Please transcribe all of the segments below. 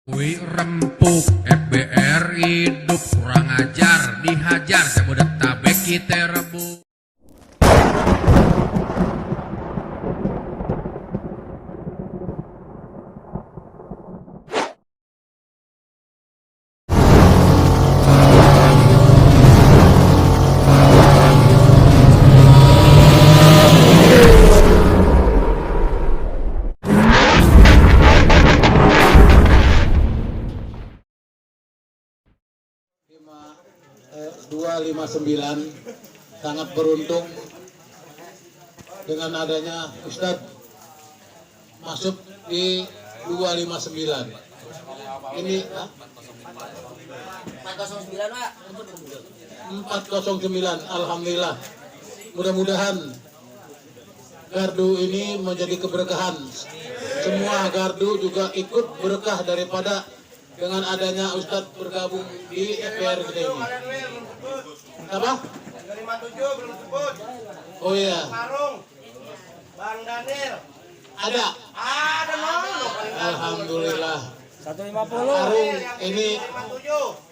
Wih rempuk FBR hidup kurang ajar dihajar Jabodetabek kita rebut. Dua 259 sangat beruntung dengan adanya Ustadz masuk di 259. Ini 409 Pak. 409. Alhamdulillah. Mudah-mudahan gardu ini menjadi keberkahan. Semua gardu juga ikut berkah daripada dengan adanya Ustadz bergabung di FPR kita ini. Apa? 57 belum sebut. Oh iya. Parung. Bang Daniel. Ada. Ada nol. Alhamdulillah. 150. Parung ini 57.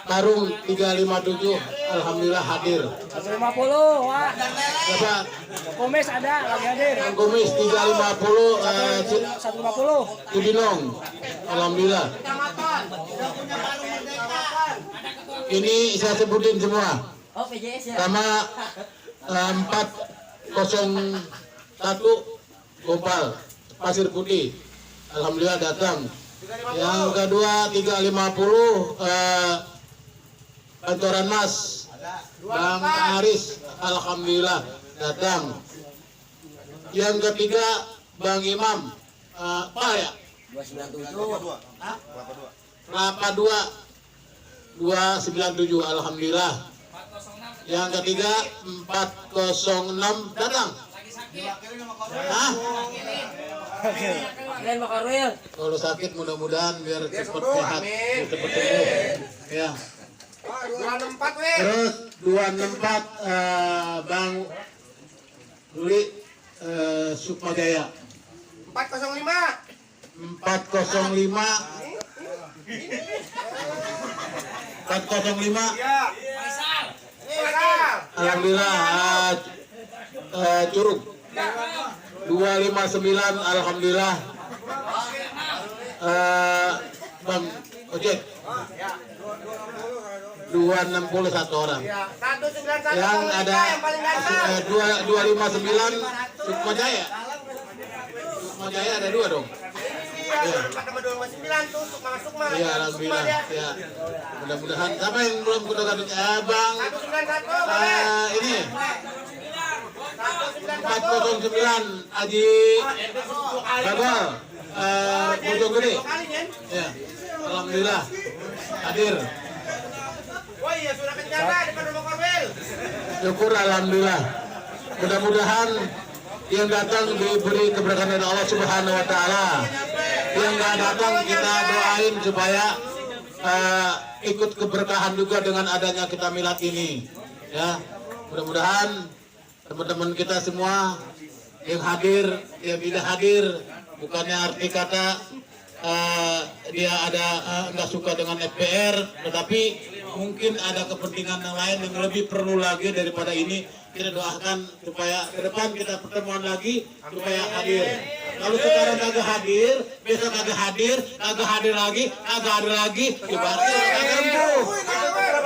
Parung 357. Alhamdulillah hadir. 150 Pak. Bapak Komis ada lagi hadir. Kumis 350 150. Cibinong. Alhamdulillah. Ini saya sebutin semua. Oh PJS ya. Sama 401 Gopal Pasir Putih. Alhamdulillah datang. Yang kedua 350 Pancoran Mas Bang Aris. Alhamdulillah datang. Yang ketiga Bang Imam apa ya? 297. Kelapa 297. Alhamdulillah. Yang ketiga 406 datang. Hah? Kalian Pak Karwil. Kalau sakit mudah-mudahan biar cepat sehat, biar cepat sembuh. Ya. 264 weh. Terus 264 Bang Luli Sukmajaya. 405. 405 Iya. Alhamdulillah Curug 259. Alhamdulillah Bang Ojek 261 orang. Ya, 191 Yang ada yang paling ganteng. 259 Sukmajaya. Sukmajaya ada 2 dong. Iya, 4,259 tuh untuk masuk mah. Iya, alhamdulillah. Ya. Mudah-mudahan siapa yang belum kuda gadut Bang 191 ini 191. 409 Haji Bagol Bojonggede. Ya. Alhamdulillah hadir. Oh iya, sudah kencang depan rumah Korwil. Syukur alhamdulillah. Mudah-mudahan yang datang diberi keberkahan dari Allah Subhanahu wa taala. Yang nggak datang kita doain supaya ikut keberkahan juga dengan adanya kita milad ini. Ya. Mudah-mudahan teman-teman kita semua yang hadir, yang tidak hadir, bukannya arti kata dia ada nggak suka dengan FPR, tetapi mungkin ada kepentingan yang lain yang lebih perlu lagi daripada ini. Kita doakan supaya ke depan kita pertemuan lagi supaya hadir. Kalau sekarang kagak hadir, besok kagak hadir lagi, ya berarti kagak rempuh.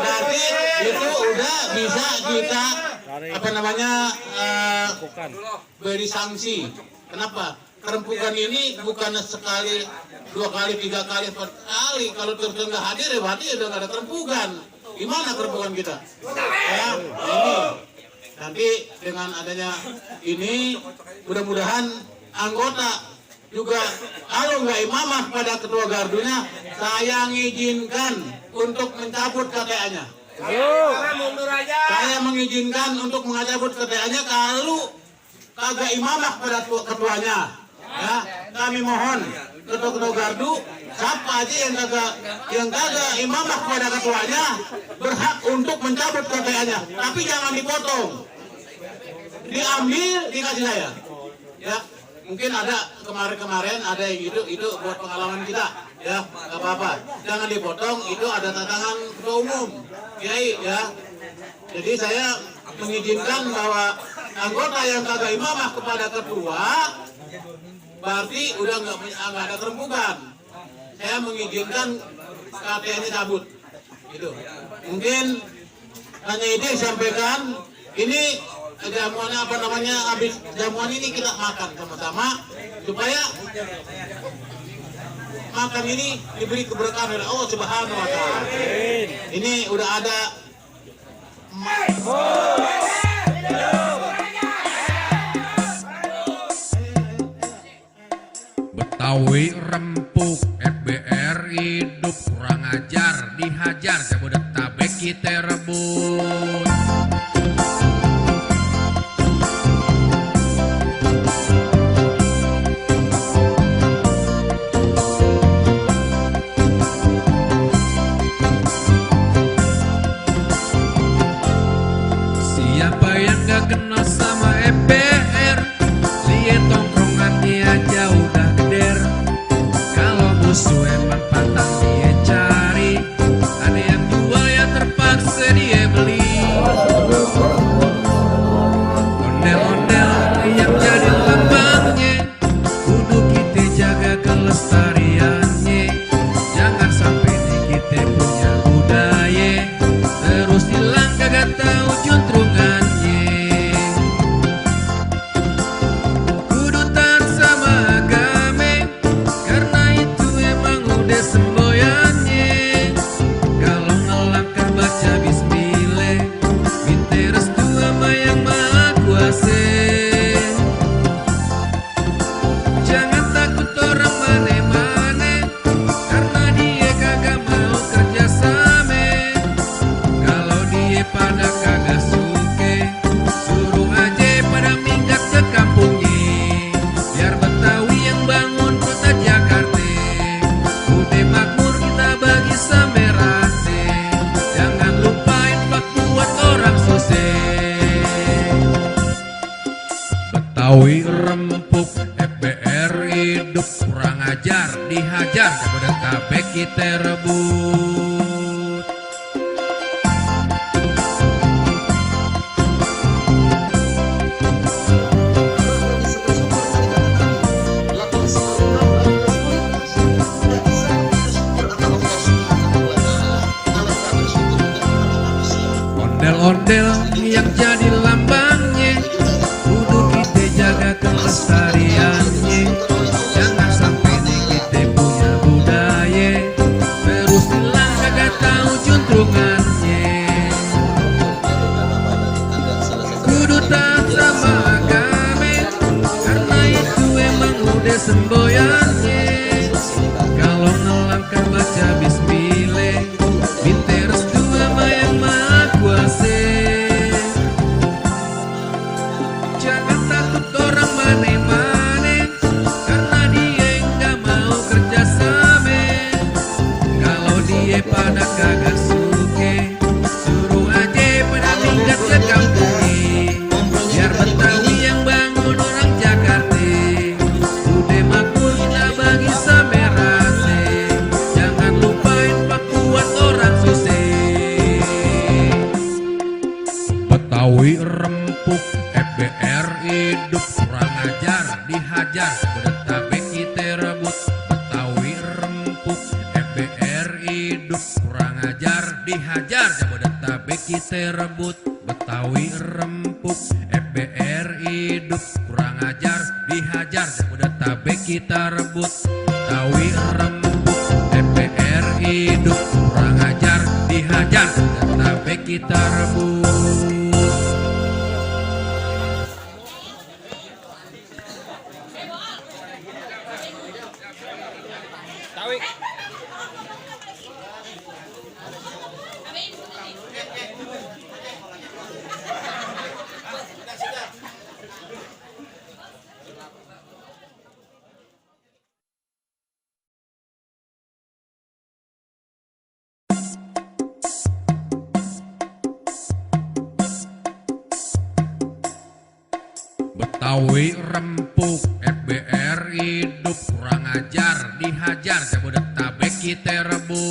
Berarti itu udah bisa kita beri sanksi. Kenapa? Kerempukan ini bukan sekali, 2 kali, 3 kali, 4 kali. Kalau terus nggak hadir ya berarti udah nggak ada kerempukan. Gimana kerempukan kita? Ya, ini nanti dengan adanya ini mudah-mudahan anggota juga kalau nggak imamah pada ketua gardunya, saya mengizinkan untuk mencabut KTA-nya. Saya mengizinkan untuk mencabut KTA-nya kalau kagak imamah pada ketuanya. Ya, kami mohon ketua gardu siapa aja yang kagak imamah pada ketuanya berhak untuk mencabut KTA-nya, tapi jangan dipotong, diambil dikasih saya. Ya, mungkin ada kemarin ada yang itu buat pengalaman kita. Ya, nggak apa-apa. Jangan dipotong. Itu ada tantangan ketua umum, Kiai ya. Jadi saya mengizinkan bahwa anggota yang kagak imamah kepada ketua berarti udah nggak ada kerempukan. Saya mengizinkan KTA-nya cabut. Gitu. Mungkin hanya itu disampaikan. Ini jamuannya apa namanya, habis jamuan ini kita makan sama-sama supaya makan ini diberi keberkahan oleh Allah Subhanahu wa taala. Ini udah ada Betawi rempuk, FBR hidup, kurang ajar, dihajar, Jabodetabek kita rebut. Siapa yang gak kenal sama FBR, lihat tongkrongannya aja udah geder. Kalau musuh emang pantang dia cari, ada yang jual ya terpaksa dia beli. Ondel-ondel yang jadi lambangnya, kudu kita jaga kelestariannya. Jangan sampai nih kita punya budaya terus hilang kagak tahu juntrungannya. Kudu taat sama agama, karena itu emang udah semboyannya. Kalau ngelangkah baca bismillah, minta restu sama yang maha kuasa. Jangan takut orang mana-mana, karena dia kagak mau kerja sama. Kalau dia pada kagak suke, suruh aja pada minggat ke kampungnya. Biar Betawi yang bangun kota Jakarta, udah makmur kita bagi sampai rata. Jangan lupain bak buat orang susah. Betawi rempuk, FBR hidup, kurang ajar, dihajar, Jabodetabek kita rebut. Ondel-ondel yang jadi lambangnya, kudu kita jaga kelestariannya. Jangan sampai nih kita punya budaya terus hilang kagak tahu juntrungannya. Kudu taat sama agama, karena itu emang udah semboyannya. Kalau ngelangkah baca bismillah, minta restu sama yang maha kuasa. Jangan takut orang mana-mana, karena dia nggak mau kerja sama. Kalau dia pada kagak suke, suruh aja pada minggat ke kampungnya. Biar Betawi yang bangun orang Jakarta, udah makmur kita bagi sampai rata. Jangan lupain bak buat orang susah. Betawi rempuk, FBR hidup, kurang ajar, dihajar, Jabodetabek kita rebut. Betawi rempuk, FBR hidup, kurang ajar, dihajar, Jabodetabek kita rebut. Betawi rempuk, FBR hidup, kurang ajar, dihajar, Jabodetabek kita rebut. Betawi rempuk, FBR hidup, kurang ajar, dihajar, Jabodetabek kita rebut. Betawi rempuk, FBR hidup, kurang ajar, dihajar Jabodetabek kita rebut